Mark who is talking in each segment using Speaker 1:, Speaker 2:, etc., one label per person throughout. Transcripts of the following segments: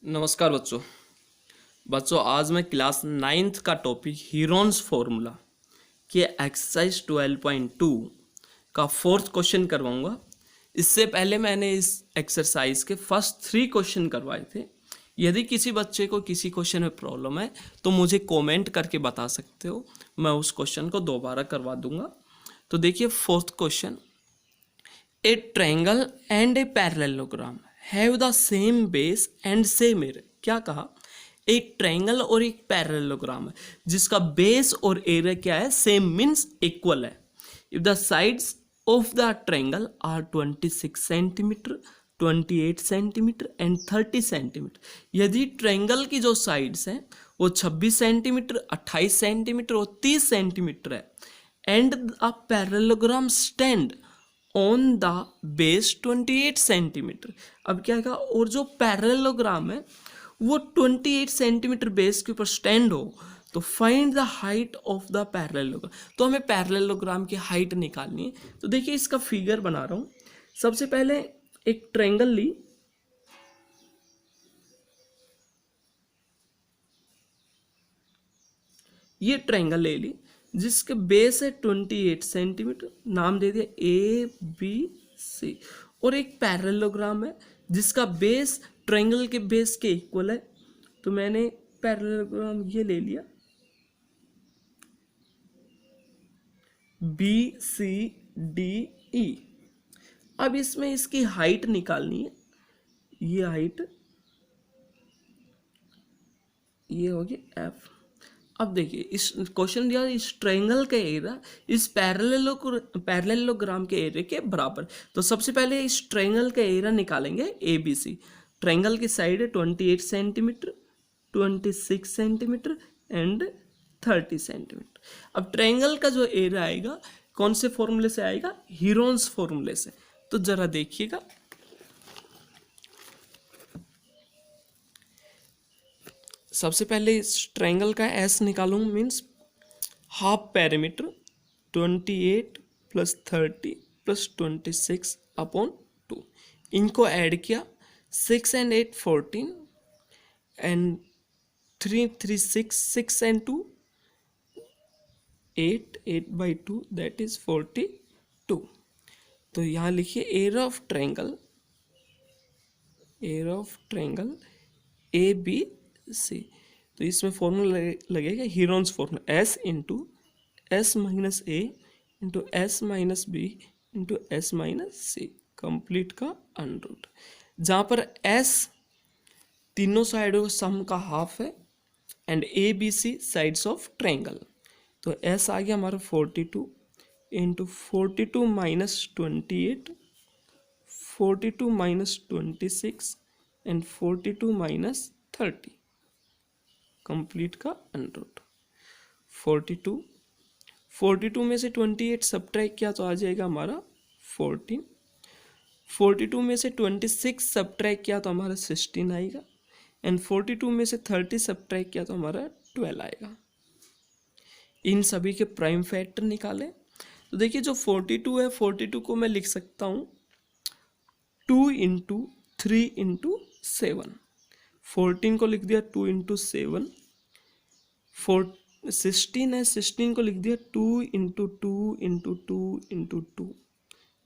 Speaker 1: नमस्कार बच्चों। आज मैं क्लास 9th का टॉपिक हीरोन्स फॉर्मूला के एक्सरसाइज 12.2 का फोर्थ क्वेश्चन करवाऊंगा। इससे पहले मैंने इस एक्सरसाइज के फर्स्ट 3 क्वेश्चन करवाए थे। यदि किसी बच्चे को किसी क्वेश्चन में प्रॉब्लम है तो मुझे कमेंट करके बता सकते हो, मैं उस क्वेश्चन को दोबारा करवा दूंगा। तो देखिए fourth question, A triangle and a parallelogram have the same base and same area. क्या कहा? एक ट्रायंगल और एक पैरेललोग्राम है जिसका बेस और एरिया क्या है? सेम मीन्स इक्वल है। If the sides of the triangle are 26 centimetre, 28 centimetre and 30 centimetre. यदि ट्रायंगल की जो साइड्स हैं वो 26 सेंटीमीटर, 28 सेंटीमीटर और 30 सेंटीमीटर है, and a parallelogram stand on the base 28 centimetre. अब क्या कहा? और जो पैरेललोग्राम है वो 28 सेंटीमीटर बेस के ऊपर स्टैंड हो तो find the height of the parallelogram. तो हमें पैरेललोग्राम की हाइट निकालनी है। तो देखिए इसका फिगर बना रहा हूँ। सबसे पहले एक ट्रायंगल ली, ये ट्रायंगल ले ली जिसके बेस है 28 सेंटीमीटर, नाम दे दिया ABC, और एक पैरेललोग्राम है जिसका बेस ट्रायंगल के बेस के इक्वल है, तो मैंने पैरेललोग्राम ये ले लिया BCDE। अब इसमें इसकी हाइट निकालनी है। ये हाइट ये होगी F। अब देखिए इस क्वेश्चन दिया, इस ट्रायंगल का एरिया इस पैरेललोग्राम के एरिया के बराबर। तो सबसे पहले इस ट्रायंगल का एरिया निकालेंगे ABC। ट्रायंगल की साइड है 28 सेंटीमीटर, 26 सेंटीमीटर एंड 30 सेंटीमीटर। अब ट्रायंगल का जो एरिया आएगा कौन से फॉर्मूले से आएगा? हीरोन्स फॉर्मूले से। तो जरा देखिएगा, सबसे पहले इस ट्रायंगल का एस निकालूँ, means half perimeter 28 plus 30 plus 26 upon 2। इनको ऐड किया, 6 and 8 14 and 3 3 6 6 and 2 8 8 by 2 that is 42। तो यहाँ लिखिए एरिया ऑफ ट्रायंगल ABC। तो इसमें फॉर्मूला लगेगा Heron's formula, S into S minus A into S minus B into S minus C complete का under. जहाँ पर S तीनों साइडों का सम का हाफ है and ABC sides of triangle. तो S आ गया हमारा 42 into 42 minus 28, 42 minus 26 and 42 minus 30 complete का अंडर रूट। 42 में से 28 सब्ट्रैक्ट किया तो आ जाएगा हमारा 14। 42 में से 26 सब्ट्रैक्ट किया तो हमारा 16 आएगा एंड 42 में से 30 सब्ट्रैक्ट किया तो हमारा 12 आएगा। इन सभी के प्राइम फैक्टर निकालें। तो देखिए जो 42 है, 42 को मैं लिख सकता हूँ 2 इंटू 3 इंटू 7। 14 को लिख दिया 2 इंटू 7। 16 है, 16 को लिख दिया 2 इंटू 2 इंटू 2 इंटू 2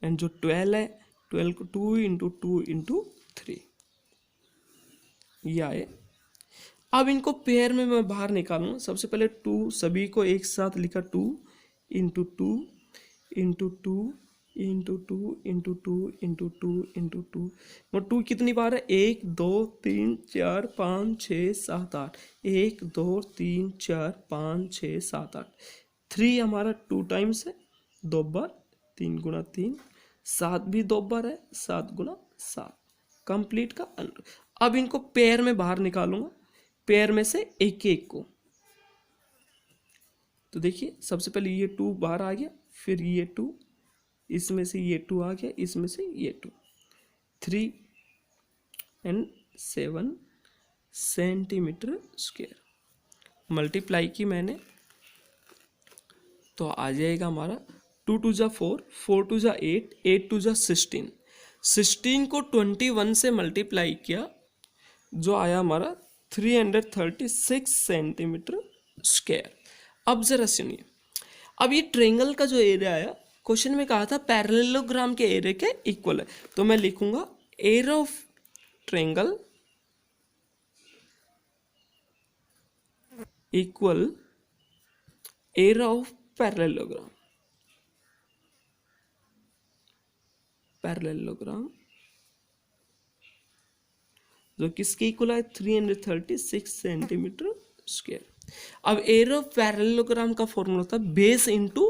Speaker 1: एंड जो 12 है 12 को 2 इंटू 2 इंटू 3 ये आए। अब इनको पेयर में मैं बाहर निकालूंगा। सबसे पहले 2 सभी को एक साथ लिखा 2 into 2 into 2 into 2 into 2 into 2 into 2। और 2 कितनी बार है? 1 2 3 4 5 6 7 8। 1 2 3 4 5 6 7 8। 3 हमारा 2 टाइम्स है, 2 बार, 3 गुना 3। 7 भी 2 बार है, 7 गुना 7 कंप्लीट का अंडर। अब इनको पेयर में बाहर निकालूंगा, पेयर में से एक एक को। तो देखिए सबसे पहले ये 2 बाहर आ गया, फिर ये 2, इसमें से ये 2 आ गया, इसमें से ये 2। 3 एंड 7 सेंटीमीटर स्क्वायर मल्टीप्लाई की मैंने तो आ जाएगा हमारा 2 2 जा 4, 4 2 जा 8, 8 2 जा 16। 16 को 21 से मल्टीप्लाई किया जो आया हमारा 336 सेंटीमीटर स्क्वायर। अब जरा सुनिए, अब ये ट्रेंगल का जो एरिया आया, क्वेश्चन में कहा था पैरेललोग्राम के एरिया के इक्वल है, तो मैं लिखूंगा area of triangle equal area of parallelogram. Parallelogram जो किसके इक्वल है, 336 सेंटीमीटर स्क्वायर। अब एरिया ऑफ पैरेललोग्राम का फॉर्मूला था बेस इनटू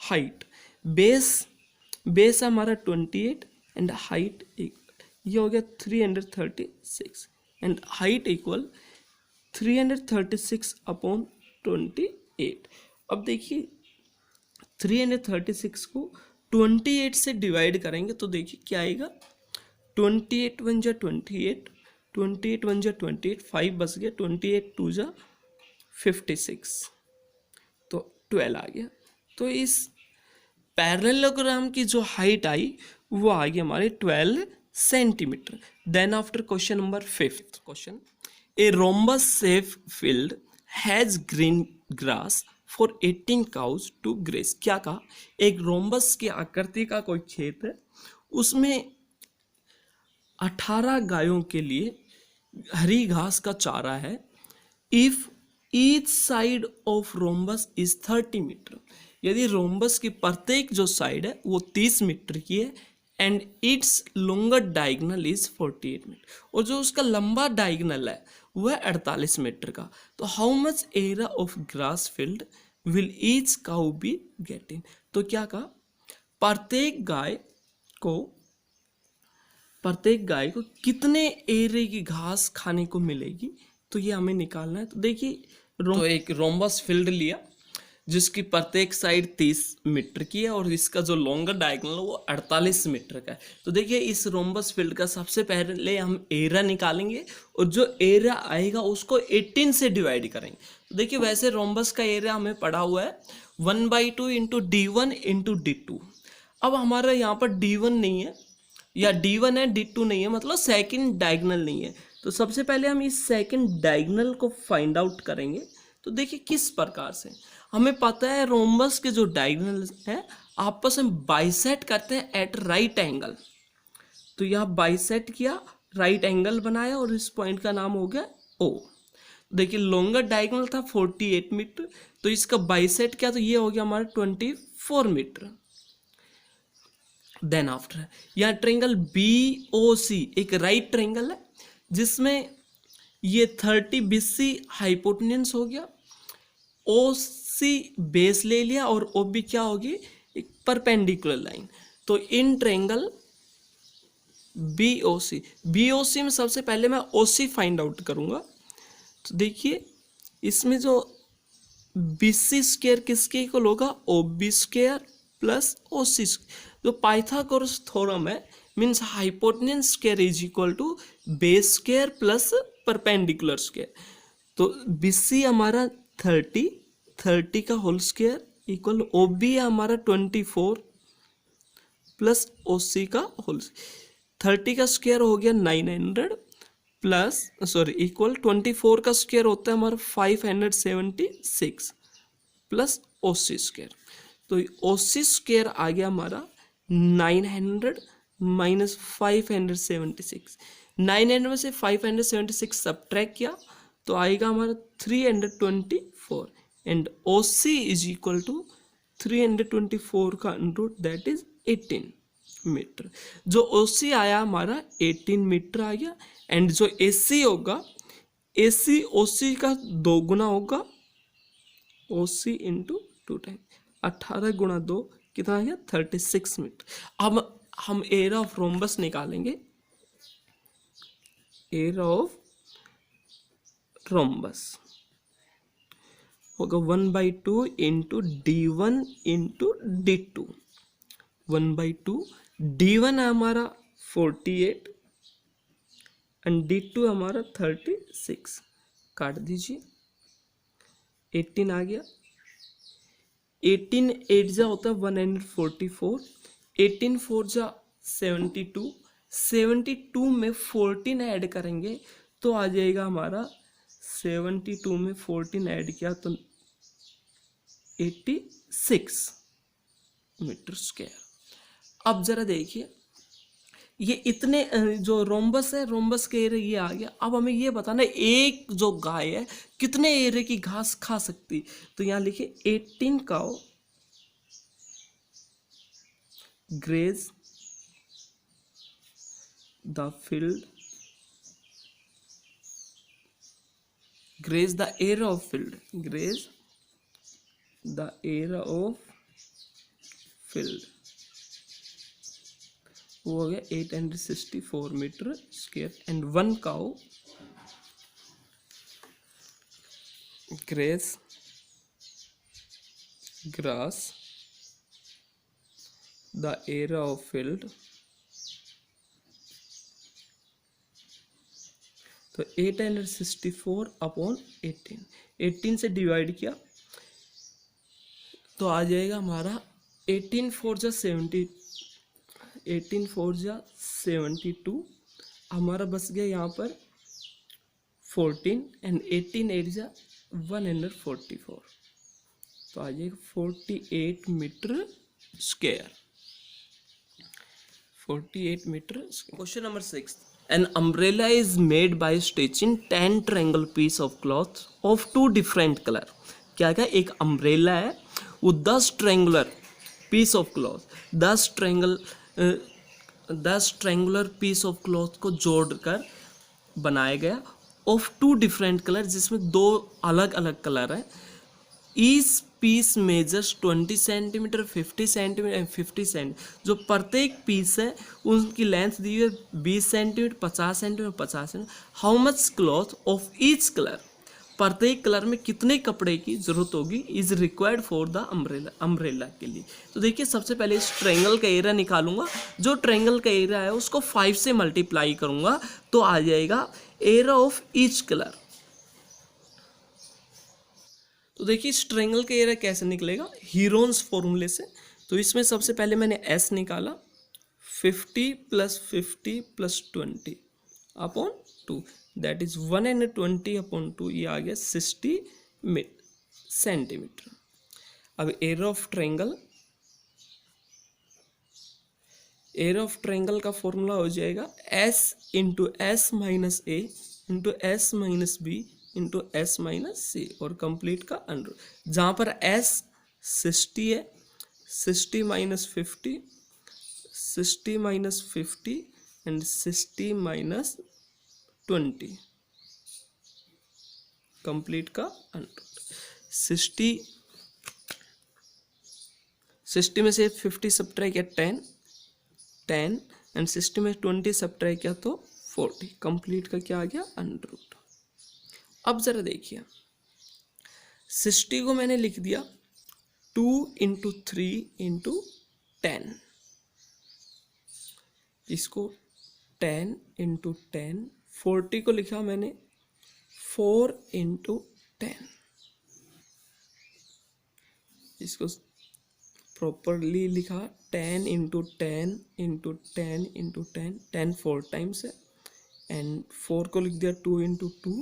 Speaker 1: हाइट। बेस हमारा 28 एंड हाइट ये हो गया 336 एंड हाइट इक्वल 336 अपॉन 28। अब देखिए 336 को 28 से डिवाइड करेंगे तो देखिए क्या आएगा, 28 वन जा 28, 28 वन जा 28, 5 बच गया, 28 टू जा 56, तो 12 आ गया। तो इस पैरेललोग्राम की जो हाइट आई वो आ गई हमारे 12 centimetre. Then after question number 5th question, a rhombus shaped field has green grass for 18 cows to graze. क्या कहा, एक रोम्बस की आकृति का कोई खेत है, उसमें 18 गायों के लिए हरी घास का चारा है। If each side of rhombus is 30 metre, यदि रोम्बस की प्रत्येक जो साइड है वो 30 मीटर की है, and its longer diagonal is 48 metre, और जो उसका लंबा डायगनल है वह 48 मीटर का, तो how much area of grass field will each cow be getting. तो क्या कहा, प्रत्येक गाय को कितने एरिया की घास खाने को मिलेगी, तो ये हमें निकालना है। तो देखिए तो एक रोम्बस फील्ड लिया जिसकी प्रत्येक साइड 30 मीटर की है और इसका जो लॉन्गर डायगोनल है वो 48 मीटर का है। तो देखिए इस रोम्बस फील्ड का सबसे पहले हम एरिया निकालेंगे और जो एरिया आएगा उसको 18 से डिवाइड करेंगे। तो देखिए वैसे रोम्बस का एरिया हमें पड़ा हुआ है 1/2 इंटू D1 इंटू D2। अब हमारा यहाँ पर D1 नहीं है या D1 है D2 नहीं है, मतलब सेकंड डायगोनल नहीं है। तो सबसे पहले हम इस सेकंड डायगोनल को फाइंड आउट करेंगे। तो देखिए किस प्रकार से, हमें पता है रोम्बस के जो डायगोनल है आपस में बाइसेट करते हैं एट राइट एंगल। तो यहाँ बाइसेट किया, राइट एंगल बनाया और इस पॉइंट का नाम हो गया O। देखिए लॉन्गर डायगोनल था 48 मीटर, तो इसका बाइसेट किया तो ये हो गया हमारा 24 मीटर। देन आफ्टर यहाँ ट्रेंगल BOC एक राइट ट्रेंगल है जिसमें ये 30 BC हाइपोटेन्यूज हो गया, OC बेस ले लिया और OB क्या होगी, एक परपेंडिकुलर लाइन। तो इन ट्रेंगल BOC में सबसे पहले मैं OC फाइंड आउट करूंगा। तो देखिए इसमें जो BC स्क्वायर किसके इक्वल होगा, OB square plus OC square. जो पाइथागोरस थ्योरम है means hypotenuse square is equal to base square plus perpendicular square. तो BC हमारा 30 का होल स्क्वायर इक्वल OB है हमारा 24 प्लस OC का होल, 30 का स्क्वायर हो गया 900 प्लस इक्वल 24 का स्क्वायर होता है हमारा 576 प्लस OC स्क्वायर। तो OC स्क्वायर आ गया हमारा 900 माइनस 576, 900 में से 576 सब्ट्रैक्ट किया तो आएगा हमारा 324 and OC is equal to 324 का अंडर दैट इज 18 मीटर। जो OC आया हमारा 18 मीटर आ गया एंड जो AC होगा, AC OC का 2 गुना होगा, OC इंटू 2 टाइम 18 गुणा 2 कितना आ गया 36 मीटर। अब हम एरिया ऑफ रोम्बस निकालेंगे। एरिया ऑफ रोम्बस होगा 1/2 into D1 into D2। 1/2 D1 है हमारा 48 एंड D2 हमारा 36, काट दीजिए 18 आ गया, 18 8 जा होता है 144, 18 4 जा 72, 72 में 14 ऐड करेंगे तो आ जाएगा हमारा 72 में 14 ऐड किया तो 86 मीटर स्क्वायर। अब जरा देखिए ये इतने जो रोम्बस है, रोम्बस के एरिया ये आ गया। अब हमें ये बताना है एक जो गाय है कितने एरिया की घास खा सकती, तो यहाँ लिखिए 18 cow graze the field, graze the area of field, graze the area of field, वो हो गया 864 metre square. And 1 cow grazes grass the area of field, तो 864 अपॉन 18 से डिवाइड किया तो आ जाएगा हमारा 18 4 जा 70, 18 4 जा 72, हमारा बस गया यहाँ पर 14 एंड 18 8 जा 144, तो आ जाएगा 48 metre square, 48 metre. Question number 6, an umbrella is made by stitching 10 triangle piece of cloth of 2 different color। क्या क्या, एक अम्ब्रेला है वो 10 triangular piece of cloth, 10 triangular piece of cloth को जोड़कर बनाया गया ऑफ 2 डिफरेंट कलर, जिसमें 2 अलग अलग कलर है। Each piece measures 20 centimetre 50 centimetre and 50 centimetre, जो प्रत्येक पीस है उनकी लेंथ दी हुई है 20 centimetre 50 centimetre 50 centimetre. How much cloth of each colour, प्रत्येक कलर में कितने कपड़े की जरूरत होगी, is required for the umbrella के लिए। तो देखिए सबसे पहले इस ट्रायंगल का एरिया निकालूंगा, जो ट्रायंगल का एरिया है उसको 5 से मल्टीप्लाई करूंगा तो आ जाएगा एरिया ऑफ ईच कलर। तो देखिए इस ट्रायंगल का एरिया कैसे निकलेगा, हीरोन्स फॉर्मूले से। तो इसमें सबसे पहले मैंने एस निकाला, 50 + 50 + 20 अपॉन 2, दैट इज 120 अपॉन 2, ये आ गया 60 सेंटीमीटर। अब area of triangle, area of triangle का फॉर्मूला हो जाएगा S × S - A × S - B × S - C और कंप्लीट का अंडर, जहाँ पर S 60 है, 60 - 50, 60 - 50 एंड 60 - 20 कंप्लीट का अंडर। 60 में से 50 सब्ट्रैक्ट किया 10 एंड 60 में 20 सब्ट्रैक्ट किया तो 40, कंप्लीट का क्या आ गया अंडर। अब जरा देखिए 60 को मैंने लिख दिया 2 × 3 × 10, इसको 10 × 10, 40 को लिखा मैंने 4 × 10, इसको प्रॉपरली लिखा 10 × 10 × 10 × 10, 10 4 टाइम्स है एंड 4 को लिख दिया 2 × 2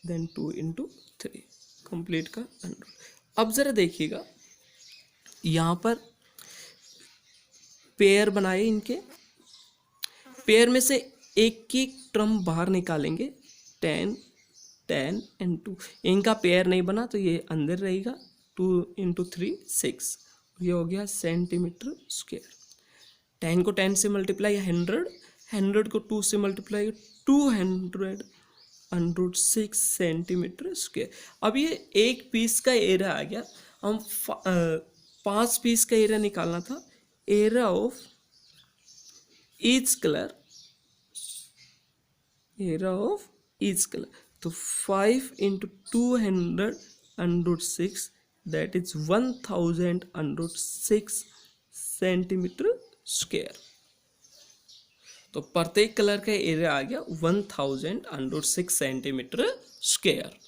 Speaker 1: देन 2 × 3, कंप्लीट का अंडर। अब जरा देखिएगा यहाँ पर पेयर बनाए, इनके पेयर में से एक की टर्म बाहर निकालेंगे, 10 10 एंड 2, इनका पेयर नहीं बना तो ये अंदर रहेगा, 2 × 3 6, ये हो गया सेंटीमीटर स्क्वायर। 10 को 10 से मल्टीप्लाई 100, 100 को 2 से मल्टीप्लाई 200 √6 सेंटीमीटर स्क्वायर। अब ये एक पीस का एरिया आ गया, हम 5 पीस का एरिया निकालना था, area of each colour, area of each colour, तो 5 × 200 √6 दैट इज 1000 √6 सेंटीमीटर स्क्वायर। तो प्रत्येक कलर का एरिया आ गया 1000 √6 सेंटीमीटर स्क्वायर।